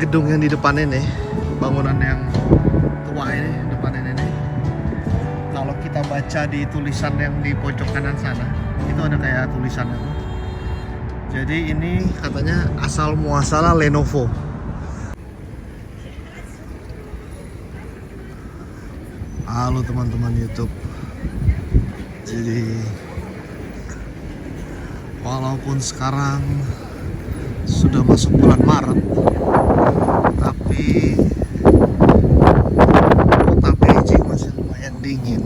gedung yang di depan ini, bangunan yang tua ini, depan ini. Kalau kita baca di tulisan yang di pojok kanan sana, itu ada kayak tulisannya. Jadi ini katanya asal muasalah Lenovo. Halo teman-teman YouTube. Jadi walaupun sekarang sudah masuk bulan Maret, tapi kota Beijing masih lumayan dingin.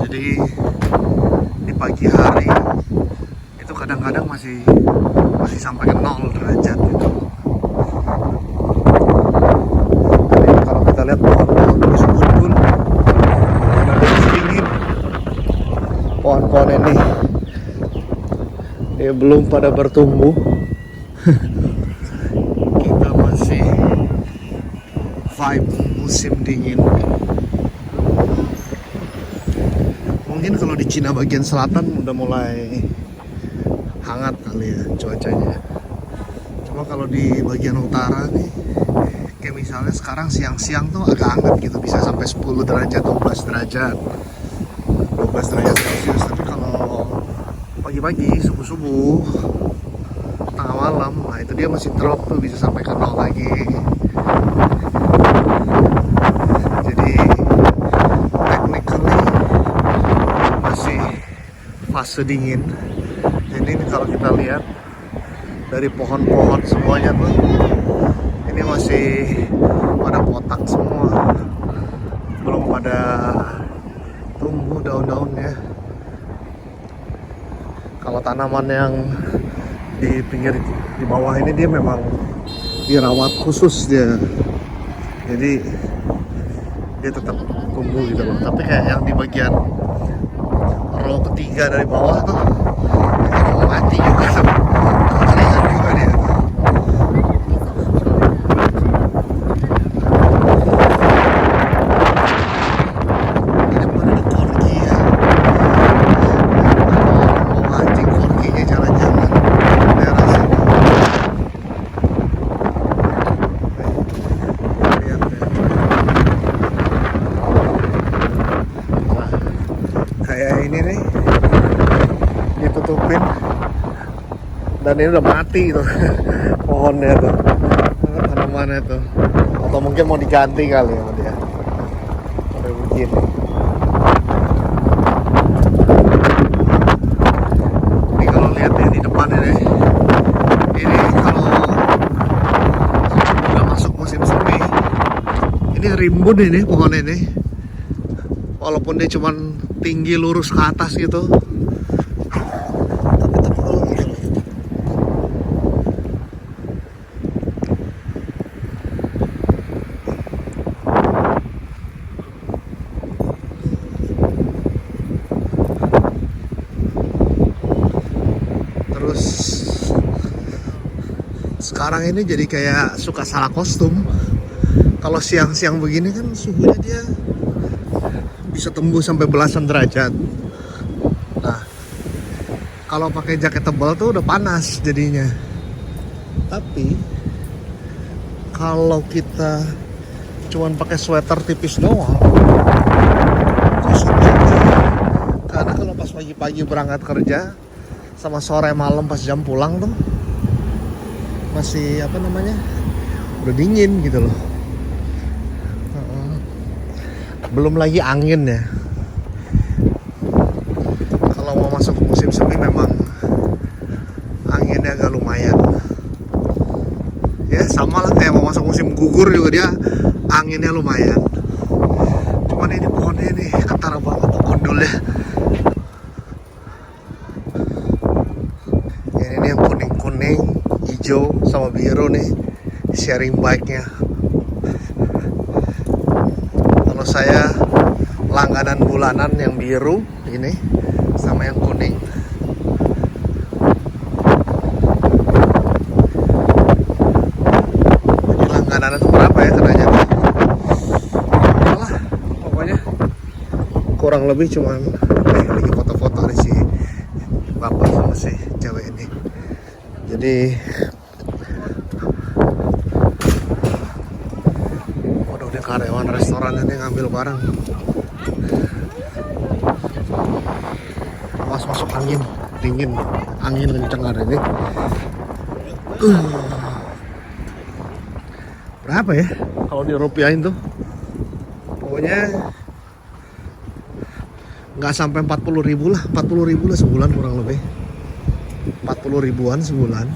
Jadi di pagi hari itu kadang-kadang masih sampai ke 0 derajat gitu. Jadi kalau kita lihat pohon-pohon masih embun-embun, masih dingin. Pohon-pohon ini ya belum pada bertumbuh. Kita masih vibe musim dingin. Mungkin kalau di Cina bagian selatan udah mulai hangat kali ya cuacanya. Cuma kalau di bagian utara nih, kayak misalnya sekarang siang-siang tuh agak hangat gitu, bisa sampai 10 derajat, 12 derajat, 12 derajat Celcius. Tapi kalau pagi-pagi, subuh-subuh, tengah malam, nah itu dia masih drop tuh, bisa sampai ke 0 lagi. Jadi technically masih fase dingin. Jadi ini kalau kita lihat dari pohon-pohon semuanya tuh, ini masih pada potak semua, belum pada tumbuh daun-daunnya. Kalau tanaman yang di pinggir di bawah ini dia memang dirawat khusus dia, jadi dia tetap tumbuh gitu loh. Tapi kayak yang di bagian row ketiga dari bawah tuh mau mati juga tuh, kekeringan juga dia. Di depan ada corgi ya. Mau mancing corginya jangan-jangan daerah sini. Lihat deh. Nah, kayak ini nih ditutupin dan ini udah mati tuh pohonnya tuh, tanamannya tuh, atau mungkin mau diganti kali sama dia sampai begini. Ini kalau lihat ya di depan ini kalau udah masuk musim semi, ini rimbun ini pohon ini, walaupun dia cuman tinggi lurus ke atas gitu. Terus sekarang ini jadi kayak suka salah kostum. Kalau siang-siang begini kan suhunya dia bisa tembus sampai belasan derajat. Nah, kalau pakai jaket tebal tuh udah panas jadinya. Tapi kalau kita cuman pakai sweater tipis doang, kusut juga. Karena kalau pas pagi-pagi berangkat kerja sama sore malam pas jam pulang tuh masih udah dingin gitu loh. Belum lagi angin ya. Kalau mau masuk musim semi memang anginnya agak lumayan. Ya sama lah kayak mau masuk musim gugur juga, dia anginnya lumayan. Cuman ini pohonnya ini ketara banget tuh gundulnya. Ini yang kuning-kuning, hijau sama biru nih, sharing bike-nya. Kalau saya langganan bulanan yang biru ini sama yang kuning. Ini langganan itu berapa ya katanya? Alah, pokoknya kurang lebih cuman lagi foto-foto di si bapak sama si cewek ini. Jadi restoran ini ngambil barang. Awas masuk angin, dingin, angin kenceng hari ini. Berapa ya kalau dirupiahin tuh? Pokoknya nggak sampai 40.000 lah, 40.000 lah sebulan kurang lebih. 40 ribuan sebulan.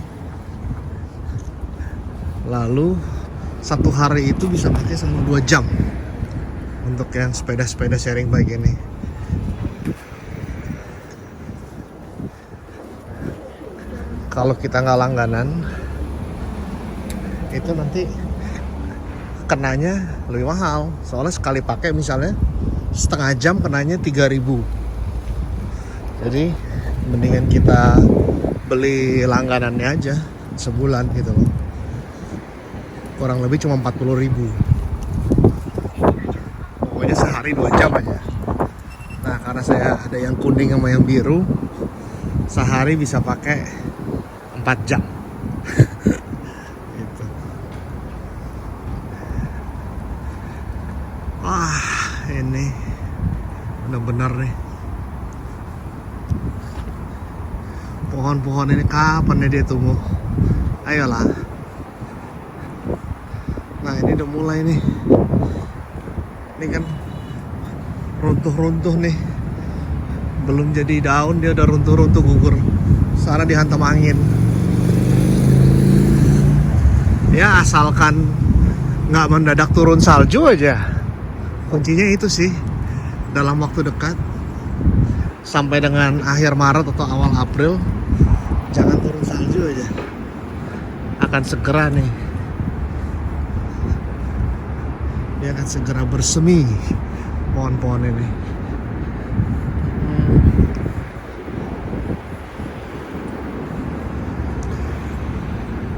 Lalu satu hari itu bisa pakai selama 2 jam untuk yang sepeda-sepeda sharing bike ini. Kalau kita nggak langganan, itu nanti kenanya lebih mahal. Soalnya sekali pakai misalnya setengah jam kenanya 3.000. Jadi mendingan kita beli langganannya aja sebulan gitu loh. Kurang lebih cuma 40.000. Pokoknya sehari 2 jam aja. Nah, karena saya ada yang kuning sama yang biru, sehari bisa pakai 4 jam. Gitu. Wah, ini benar-benar nih. Pohon-pohon ini kapan ya dia tumbuh? Ayolah. Nah, ini udah mulai nih. Ini kan runtuh-runtuh nih. Belum jadi daun dia udah runtuh-runtuh gugur. Sana dihantam angin. Ya asalkan nggak mendadak turun salju aja. Kuncinya itu sih, dalam waktu dekat sampai dengan akhir Maret atau awal April jangan turun salju aja. Akan segera nih, dia akan segera bersemi pohon-pohon ini.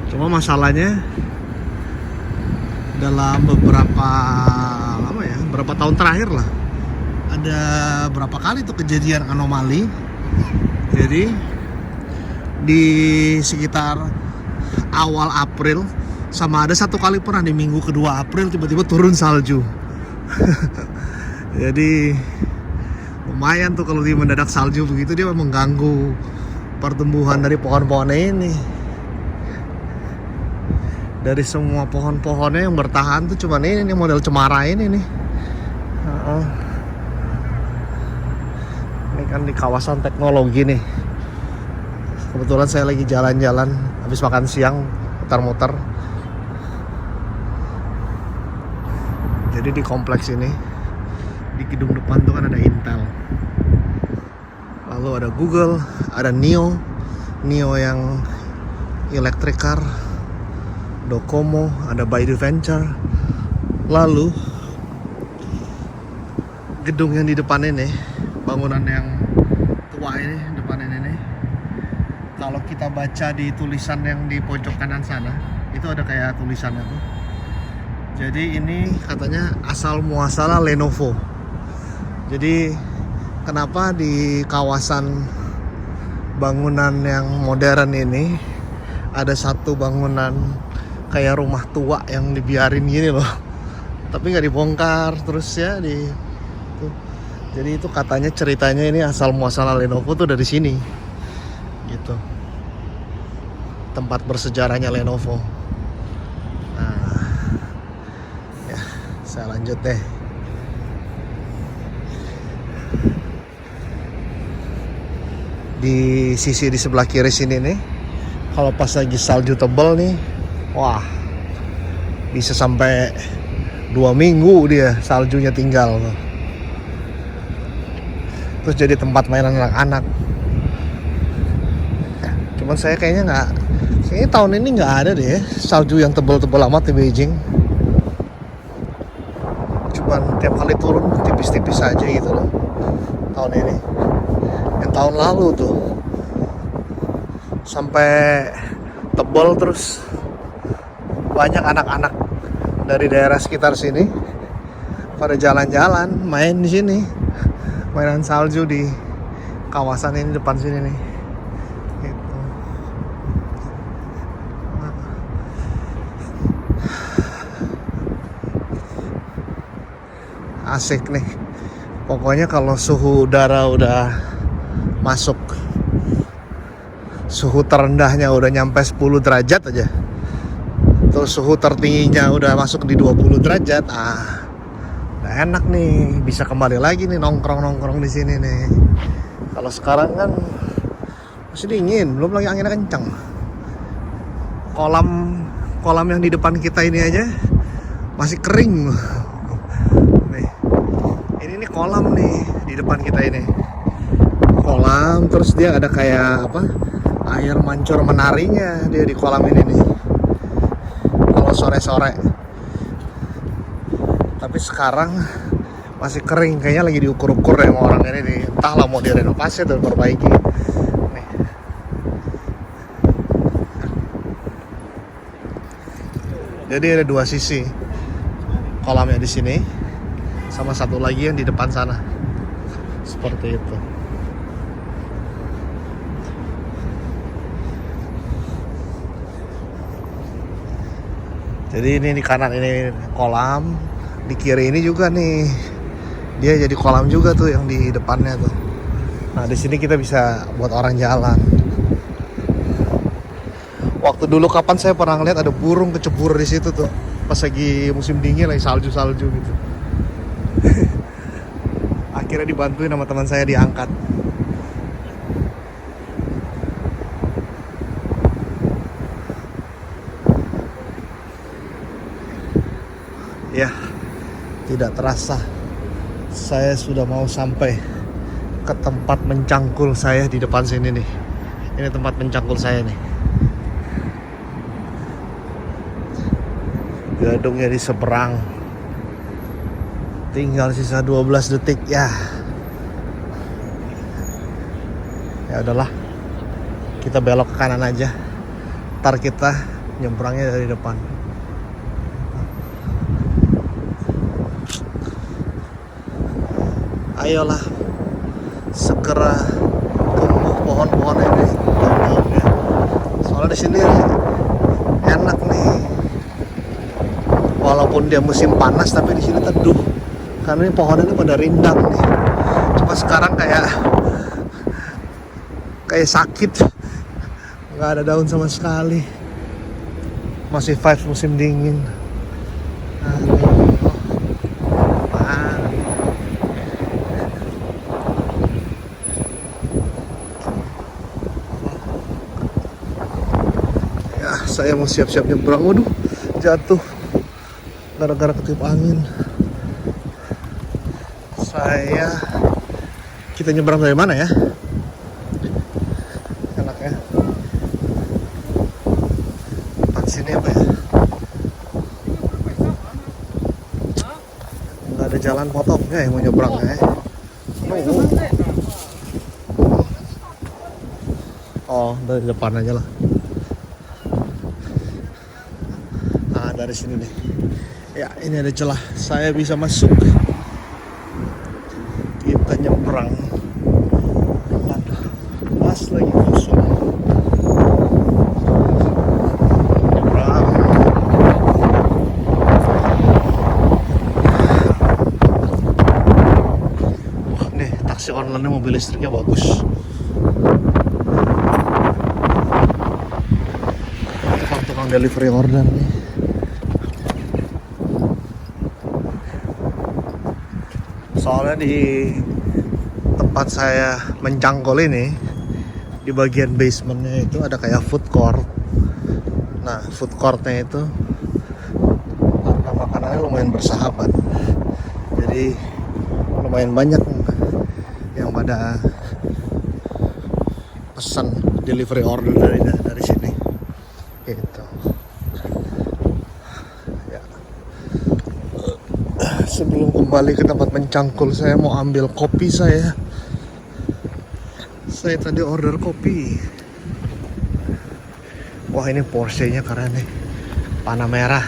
Cuma masalahnya dalam beberapa tahun terakhir lah, ada berapa kali tuh kejadian anomali. Jadi di sekitar awal April sama ada satu kali pernah di minggu kedua April tiba-tiba turun salju. Jadi lumayan tuh kalau dia mendadak salju begitu, dia mengganggu pertumbuhan dari pohon-pohonnya ini. Dari semua pohon-pohonnya yang bertahan tuh cuman ini model cemara ini nih. Ini kan di kawasan teknologi nih. Kebetulan saya lagi jalan-jalan habis makan siang, muter-muter. Jadi di kompleks ini, di gedung depan tuh kan ada Intel, lalu ada Google, ada NIO yang electric car, Docomo, ada Baidu Venture. Lalu gedung yang di depan ini, bangunan yang tua ini, depan ini nih, kalau kita baca di tulisan yang di pojok kanan sana, itu ada kayak tulisannya tuh. Jadi ini katanya asal muasalah Lenovo. Jadi kenapa di kawasan bangunan yang modern ini ada satu bangunan kayak rumah tua yang dibiarin gini loh, tapi nggak dibongkar terus ya tuh. Jadi itu katanya ceritanya ini asal muasalah Lenovo tuh dari sini gitu, tempat bersejarahnya Lenovo. Nah ya, saya lanjut deh. Di sisi di sebelah kiri sini nih, kalau pas lagi salju tebal nih, wah, bisa sampai 2 minggu dia saljunya tinggal tuh. Terus jadi tempat mainan anak-anak. Cuman saya kayaknya tahun ini nggak ada deh salju yang tebal-tebal amat di Beijing. Cuman tiap kali turun tipis-tipis aja gitu loh tahun ini. Yang tahun lalu tuh sampai tebal, terus banyak anak-anak dari daerah sekitar sini pada jalan-jalan main di sini, mainan salju di kawasan ini depan sini nih. Gitu. asik nih. Pokoknya kalau suhu udara udah masuk, suhu terendahnya udah nyampe 10 derajat aja, terus suhu tertingginya udah masuk di 20 derajat, udah enak nih, bisa kembali lagi nih nongkrong di sini nih. Kalau sekarang kan masih dingin, belum lagi anginnya kencang. Kolam yang di depan kita ini aja masih kering. Nih, ini kolam nih di depan kita ini. Kolam, terus dia ada kayak apa? Air mancur menarinya dia di kolam ini nih. Kalau sore-sore. Tapi sekarang masih kering, kayaknya lagi diukur-ukur ya sama orang ini nih. Entahlah mau direnovasi atau diperbaiki. Nih. Jadi ada dua sisi kolamnya di sini, sama satu lagi yang di depan sana. Seperti itu. Jadi ini di kanan ini kolam, di kiri ini juga nih dia jadi kolam juga tuh yang di depannya tuh. Nah di sini kita bisa buat orang jalan. Waktu dulu kapan saya pernah ngeliat ada burung kecebur di situ tuh, pas lagi musim dingin, lagi salju gitu. Akhirnya dibantuin sama teman saya, diangkat. Ya, tidak terasa saya sudah mau sampai ke tempat mencangkul saya di depan sini nih. Ini tempat mencangkul saya nih. Gedungnya di seberang. Tinggal sisa 12 detik ya. Ya udahlah. Kita belok ke kanan aja. Ntar kita nyebrangnya dari depan. Ayolah, segera tumbuh pohon-pohon ini, daun-daunnya. Soalnya di sini enak nih. Walaupun dia musim panas, tapi di sini teduh. Karena ini pohonnya pada rindang nih. Cuma sekarang kayak sakit, nggak ada daun sama sekali. Masih vibes musim dingin. Saya mau siap-siap nyebrang, waduh, jatuh gara-gara ketiup angin. Kita nyebrang dari mana ya? Enaknya tempat sini apa ya? Nggak ada jalan potongnya yang mau nyebrangnya ya? Oh, dari depan aja lah. Dari sini nih. Ya, ini ada celah. Saya bisa masuk. Kita nyebrang. Dan pas lagi kosong. Nyebrang. Wah, nih taksi online mobil listriknya bagus. Tukang delivery order nih. Soalnya di tempat saya mencangkul ini, di bagian basementnya itu ada kayak food court. Nah, food courtnya itu karena makanannya lumayan bersahabat, jadi lumayan banyak yang pada pesan delivery order dari sini gitu. Sebelum kembali ke tempat mencangkul, saya mau ambil kopi saya. Saya tadi order kopi. Wah, ini Porsche-nya keren nih. Panamera.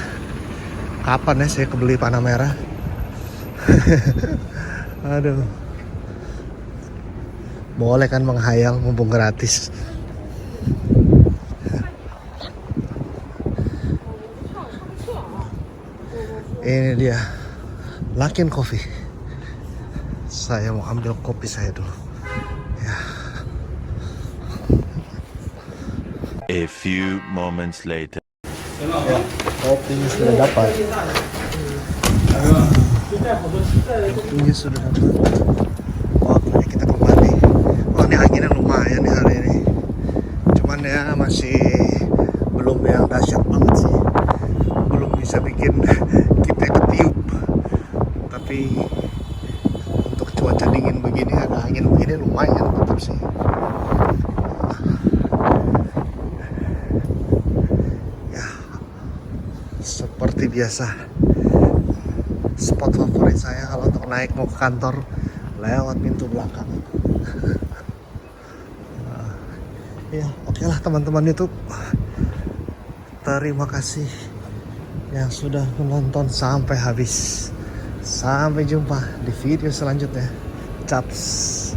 Kapan ya saya kebeli Panamera? Aduh. Boleh kan menghayal mumpung gratis. Ini dia. Luckin Coffee. saya mau ambil kopi saya dulu. Ya. A few moments later. Ya, kopinya sudah dapat. Kopinya sudah dapat. Waktunya kita kembali. Oh, ini anginnya lumayan nih hari ini. Cuman ya masih belum yang dahsyat banget sih. Belum bisa bikin kita ketiup. Tapi untuk cuaca dingin begini, ada angin begini lumayan tetap sih. Ya, seperti biasa, spot favorit saya kalau untuk naik mau ke kantor lewat pintu belakang. Ya, oke lah teman-teman YouTube. Terima kasih yang sudah menonton sampai habis. Sampai jumpa di video selanjutnya. Caps.